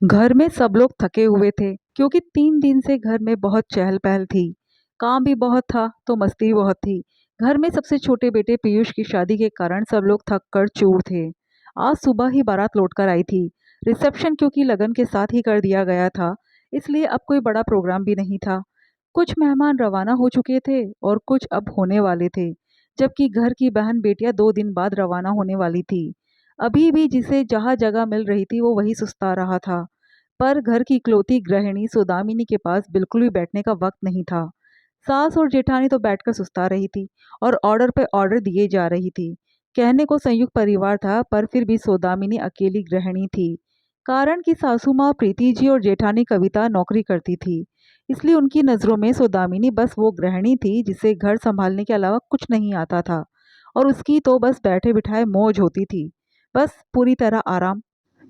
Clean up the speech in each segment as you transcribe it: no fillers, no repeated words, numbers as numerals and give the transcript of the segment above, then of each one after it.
घर में सब लोग थके हुए थे क्योंकि 3 दिन से घर में बहुत चहल पहल थी। काम भी बहुत था तो मस्ती भी बहुत थी। घर में सबसे छोटे बेटे पीयूष की शादी के कारण सब लोग थक कर चूर थे। आज सुबह ही बारात लौटकर आई थी। रिसेप्शन क्योंकि लगन के साथ ही कर दिया गया था, इसलिए अब कोई बड़ा प्रोग्राम भी नहीं था। कुछ मेहमान रवाना हो चुके थे और कुछ अब होने वाले थे, जबकि घर की बहन बेटियां 2 दिन बाद रवाना होने वाली थी। अभी भी जिसे जहाँ जगह मिल रही थी वो वही सुस्ता रहा था। पर घर की इकलौती गृहिणी सौदामिनी के पास बिल्कुल भी बैठने का वक्त नहीं था। सास और जेठानी तो बैठकर सुस्ता रही थी और ऑर्डर पे ऑर्डर दिए जा रही थी। कहने को संयुक्त परिवार था, पर फिर भी सौदामिनी अकेली गृहिणी थी। कारण कि सासू माँ प्रीति जी और जेठानी कविता नौकरी करती थी, इसलिए उनकी नज़रों में सौदामिनी बस वो गृहिणी थी जिसे घर संभालने के अलावा कुछ नहीं आता था। और उसकी तो बस बैठे बिठाए मौज होती थी, बस पूरी तरह आराम।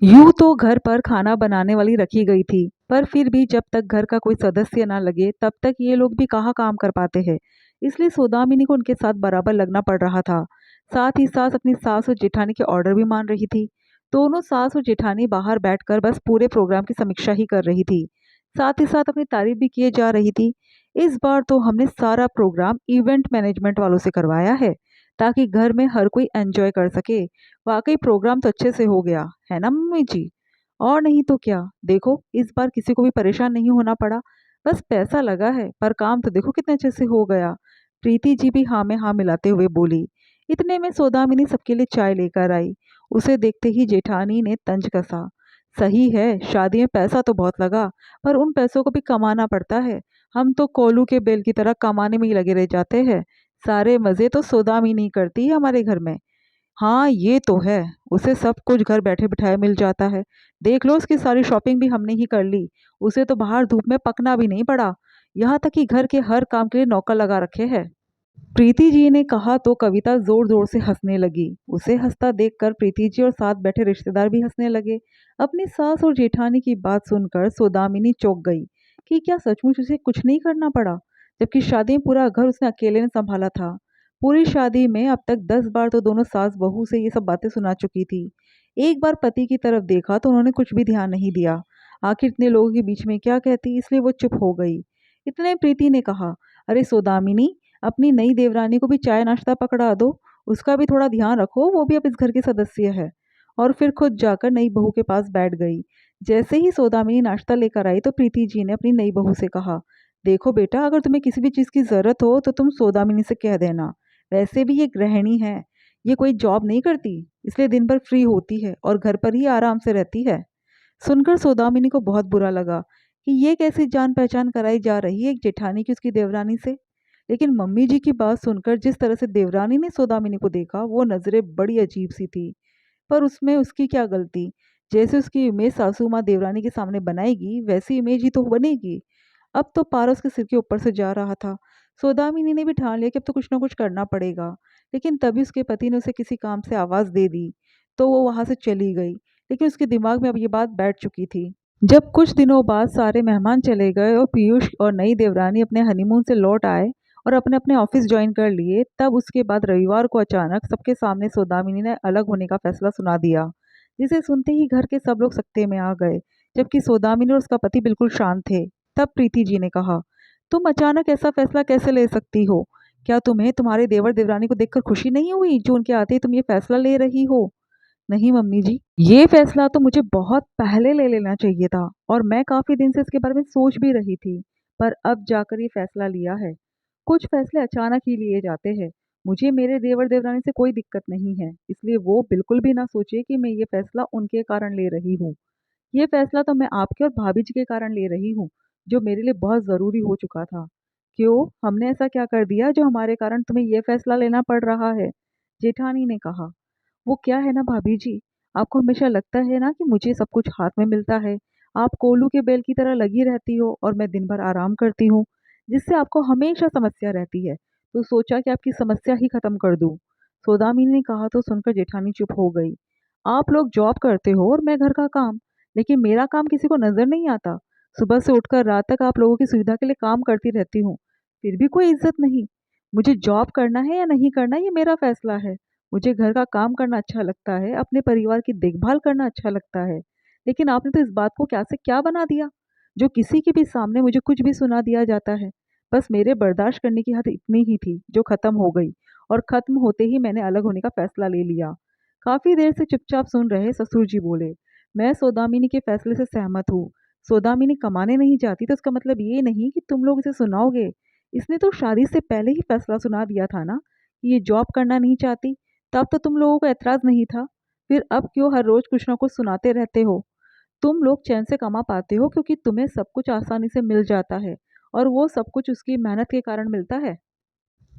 यूं तो घर पर खाना बनाने वाली रखी गई थी, पर फिर भी जब तक घर का कोई सदस्य ना लगे तब तक ये लोग भी कहाँ काम कर पाते हैं। इसलिए सौदामिनी को उनके साथ बराबर लगना पड़ रहा था। साथ ही साथ अपनी सास और जेठानी के ऑर्डर भी मान रही थी। दोनों सास और जेठानी बाहर बैठकर बस पूरे प्रोग्राम की समीक्षा ही कर रही थी। साथ ही साथ अपनी तारीफ भी किए जा रही थी। इस बार तो हमने सारा प्रोग्राम इवेंट मैनेजमेंट वालों से करवाया है, ताकि घर में हर कोई एंजॉय कर सके। वाकई प्रोग्राम तो अच्छे से हो गया है ना मम्मी जी? और नहीं तो क्या, देखो इस बार किसी को भी परेशान नहीं होना पड़ा। बस पैसा लगा है, पर काम तो देखो कितने अच्छे से हो गया। प्रीति जी भी हाँ में हाँ मिलाते हुए बोली। इतने में सौदामिनी सबके लिए चाय लेकर आई। उसे देखते ही जेठानी ने तंज कसा। सही है, शादी में पैसा तो बहुत लगा, पर उन पैसों को भी कमाना पड़ता है। हम तो कोलू के बेल की तरह कमाने में ही लगे रह जाते हैं। सारे मजे तो सौदामिनी करती है हमारे घर में। हाँ, ये तो है। उसे सब कुछ घर बैठे-बिठाए मिल जाता है। देख लो, उसकी सारी शॉपिंग भी हमने ही कर ली। उसे तो बाहर धूप में पकना भी नहीं पड़ा। यहाँ तक कि घर के हर काम के लिए नौकर लगा रखे हैं। प्रीति जी ने कहा तो कविता जोर-जोर से हंसने लगी। उसे हंसता देखकर प्रीति जी और साथ बैठे रिश्तेदार भी हंसने लगे। अपनी सास और जेठानी की बात सुनकर सौदामिनी चौंक गई कि क्या सचमुच उसे कुछ नहीं करना पड़ा, जबकि शादी में पूरा घर उसने अकेले ने संभाला था। पूरी शादी में अब तक 10 बार तो दोनों सास बहू से ये सब बातें सुना चुकी थी। एक बार पति की तरफ देखा तो उन्होंने कुछ भी ध्यान नहीं दिया। आखिर इतने लोगों के बीच में क्या कहती, इसलिए वो चुप हो गई। इतने प्रीति ने कहा, अरे सौदामिनी, अपनी नई देवरानी को भी चाय नाश्ता पकड़ा दो। उसका भी थोड़ा ध्यान रखो, वो भी अब इस घर की सदस्य है। और फिर खुद जाकर नई बहू के पास बैठ गई। जैसे ही सौदामिनी नाश्ता लेकर आई तो प्रीति जी ने अपनी नई बहू से कहा, देखो बेटा, अगर तुम्हें किसी भी चीज़ की ज़रूरत हो तो तुम सौदामिनी से कह देना। वैसे भी ये गृहिणी है, ये कोई जॉब नहीं करती, इसलिए दिन भर फ्री होती है और घर पर ही आराम से रहती है। सुनकर सौदामिनी को बहुत बुरा लगा कि ये कैसी जान पहचान कराई जा रही है एक जेठानी की उसकी देवरानी से। लेकिन मम्मी जी की बात सुनकर जिस तरह से देवरानी ने सौदामिनी को देखा, वो नज़रें बड़ी अजीब सी थी। पर उसमें उसकी क्या गलती? जैसे उसकी इमेज सासू माँ देवरानी के सामने बनाएगी, वैसी इमेज ही तो बनेगी। अब तो पारा उसके सिर के ऊपर से जा रहा था। सौदामिनी ने भी ठान लिया कि अब तो कुछ ना कुछ करना पड़ेगा। लेकिन तभी उसके पति ने उसे किसी काम से आवाज़ दे दी, तो वो वहाँ से चली गई। लेकिन उसके दिमाग में अब ये बात बैठ चुकी थी। जब कुछ दिनों बाद सारे मेहमान चले गए और पीयूष और नई देवरानी अपने हनीमून से लौट आए और अपने अपने ऑफिस ज्वाइन कर लिए, तब उसके बाद रविवार को अचानक सबके सामने सौदामिनी ने अलग होने का फैसला सुना दिया, जिसे सुनते ही घर के सब लोग सकते में आ गए, जबकि सौदामिनी और उसका पति बिल्कुल शांत थे। तब प्रीति जी ने कहा, तुम अचानक ऐसा फैसला कैसे ले सकती हो? क्या तुम्हें तुम्हारे देवर देवरानी को देखकर खुशी नहीं हुई जो उनके आते ही तुम ये फैसला ले रही हो? नहीं मम्मी जी, ये फैसला तो मुझे बहुत पहले ले लेना चाहिए था और मैं काफ़ी दिन से इसके बारे में सोच भी रही थी, पर अब जाकर ये फैसला लिया है। कुछ फैसले अचानक ही लिए जाते हैं। मुझे मेरे देवर देवरानी से कोई दिक्कत नहीं है, इसलिए वो बिल्कुल भी ना सोचे कि मैं ये फैसला उनके कारण ले रही हूँ। ये फैसला तो मैं आपके और भाभी जी के कारण ले रही हूँ, जो मेरे लिए बहुत ज़रूरी हो चुका था। क्यों? हमने ऐसा क्या कर दिया जो हमारे कारण तुम्हें ये फैसला लेना पड़ रहा है? जेठानी ने कहा। वो क्या है ना भाभी जी, आपको हमेशा लगता है ना कि मुझे सब कुछ हाथ में मिलता है। आप कोलू के बेल की तरह लगी रहती हो और मैं दिन भर आराम करती हूँ, जिससे आपको हमेशा समस्या रहती है। तो सोचा कि आपकी समस्या ही खत्म कर दूँ। सौदामिनी ने कहा तो सुनकर जेठानी चुप हो गई। आप लोग जॉब करते हो और मैं घर का काम, लेकिन मेरा काम किसी को नजर नहीं आता। सुबह से उठकर रात तक आप लोगों की सुविधा के लिए काम करती रहती हूँ, फिर भी कोई इज्जत नहीं। मुझे जॉब करना है या नहीं करना, ये मेरा फैसला है। मुझे घर का काम करना अच्छा लगता है, अपने परिवार की देखभाल करना अच्छा लगता है। लेकिन आपने तो इस बात को क्या से क्या बना दिया, जो किसी के भी सामने मुझे कुछ भी सुना दिया जाता है। बस मेरे बर्दाश्त करने की हद इतनी ही थी, जो खत्म हो गई, और खत्म होते ही मैंने अलग होने का फैसला ले लिया। काफी देर से चुपचाप सुन रहे ससुर जी बोले, मैं सौदामिनी के फैसले से सहमत हूँ। सौदामिनी कमाने नहीं जाती तो इसका मतलब ये नहीं कि तुम लोग इसे सुनाओगे। इसने तो शादी से पहले ही फैसला सुना दिया था ना कि ये जॉब करना नहीं चाहती। तब तो तुम लोगों को एतराज नहीं था। फिर अब क्यों हर रोज कुछ ना कुछ सुनाते रहते हो। तुम लोग चैन से कमा पाते हो क्योंकि तुम्हें सब कुछ आसानी से मिल जाता है, और वो सब कुछ उसकी मेहनत के कारण मिलता है।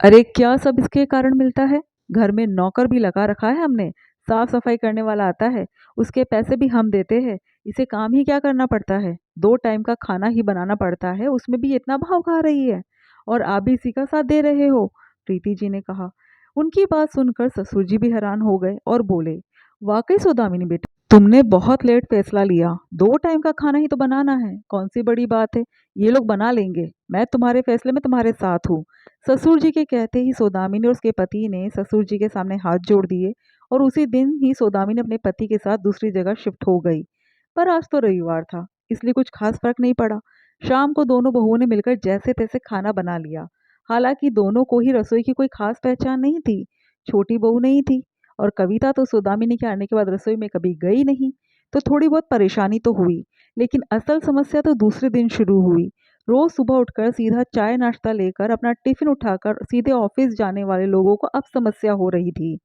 अरे क्या सब इसके कारण मिलता है। घर में नौकर भी लगा रखा है हमने, साफ सफाई करने वाला आता है, उसके पैसे भी हम देते हैं। इसे काम ही क्या करना पड़ता है, 2 टाइम का खाना ही बनाना पड़ता है, उसमें भी इतना भाव खा रही है, और आप भी इसी का साथ दे रहे हो। प्रीति जी ने कहा। उनकी बात सुनकर ससुर जी भी हैरान हो गए और बोले, वाकई सौदामिनी बेटी, तुमने बहुत लेट फैसला लिया। 2 टाइम का खाना ही तो बनाना है, कौन सी बड़ी बात है। ये लोग बना लेंगे, मैं तुम्हारे फैसले में तुम्हारे साथ हूँ। ससुर जी के कहते ही सौदामिनी और उसके पति ने ससुर जी के सामने हाथ जोड़ दिए, और उसी दिन ही सौदामिनी अपने पति के साथ दूसरी जगह शिफ्ट हो गई। पर आज तो रविवार था, इसलिए कुछ खास फर्क नहीं पड़ा। शाम को दोनों बहुओं ने मिलकर जैसे तैसे खाना बना लिया। हालांकि दोनों को ही रसोई की कोई खास पहचान नहीं थी। छोटी बहू नहीं थी, और कविता तो सौदामिनी के आने के बाद रसोई में कभी गई नहीं, तो थोड़ी बहुत परेशानी तो हुई। लेकिन असल समस्या तो दूसरे दिन शुरू हुई। रोज सुबह उठकर सीधा चाय नाश्ता लेकर अपना टिफिन उठाकर सीधे ऑफिस जाने वाले लोगों को अब समस्या हो रही थी।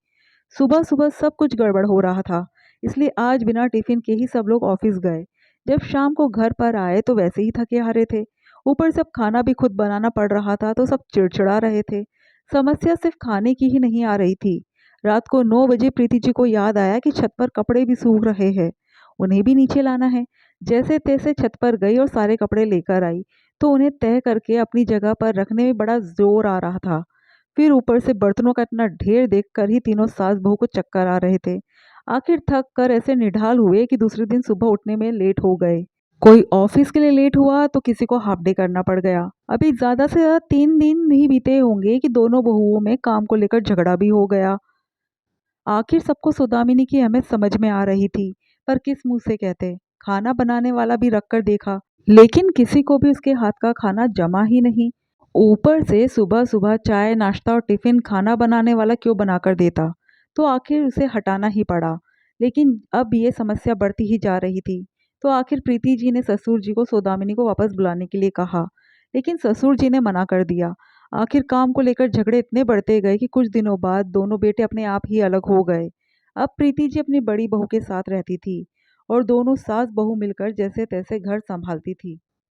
सुबह सुबह सब कुछ गड़बड़ हो रहा था, इसलिए आज बिना टिफिन के ही सब लोग ऑफिस गए। जब शाम को घर पर आए तो वैसे ही थके हारे थे। ऊपर से अब खाना भी खुद बनाना पड़ रहा था, तो सब चिड़चिड़ा रहे थे। समस्या सिर्फ खाने की ही नहीं आ रही थी। रात को 9 बजे प्रीति जी को याद आया कि छत पर कपड़े भी सूख रहे हैं, उन्हें भी नीचे लाना है। जैसे तैसे छत पर गई और सारे कपड़े लेकर आई, तो उन्हें तय करके अपनी जगह पर रखने में बड़ा जोर आ रहा था। फिर ऊपर से बर्तनों का इतना ढेर देखकर ही तीनों सास बहू को चक्कर आ रहे थे। आखिर थक कर ऐसे निढाल हुए कि दूसरे दिन सुबह उठने में लेट हो गए। कोई ऑफिस के लिए लेट हुआ तो किसी को हाफ डे करना पड़ गया। अभी ज्यादा से ज्यादा 3 दिन ही बीते होंगे कि दोनों बहुओं में काम को लेकर झगड़ा भी हो गया। आखिर सबको सौदामिनी की अहमियत समझ में आ रही थी, पर किस मुंह से कहते। खाना बनाने वाला भी रख कर देखा, लेकिन किसी को भी उसके हाथ का खाना जमा ही नहीं। ऊपर से सुबह सुबह चाय नाश्ता और टिफिन खाना बनाने वाला क्यों बनाकर देता, तो आखिर उसे हटाना ही पड़ा। लेकिन अब ये समस्या बढ़ती ही जा रही थी। तो आखिर प्रीति जी ने ससुर जी को सौदामिनी को वापस बुलाने के लिए कहा, लेकिन ससुर जी ने मना कर दिया। आखिर काम को लेकर झगड़े इतने बढ़ते गए कि कुछ दिनों बाद दोनों बेटे अपने आप ही अलग हो गए। अब प्रीति जी अपनी बड़ी बहू के साथ रहती थी, और दोनों सास बहू मिलकर जैसे तैसे घर संभालती थी।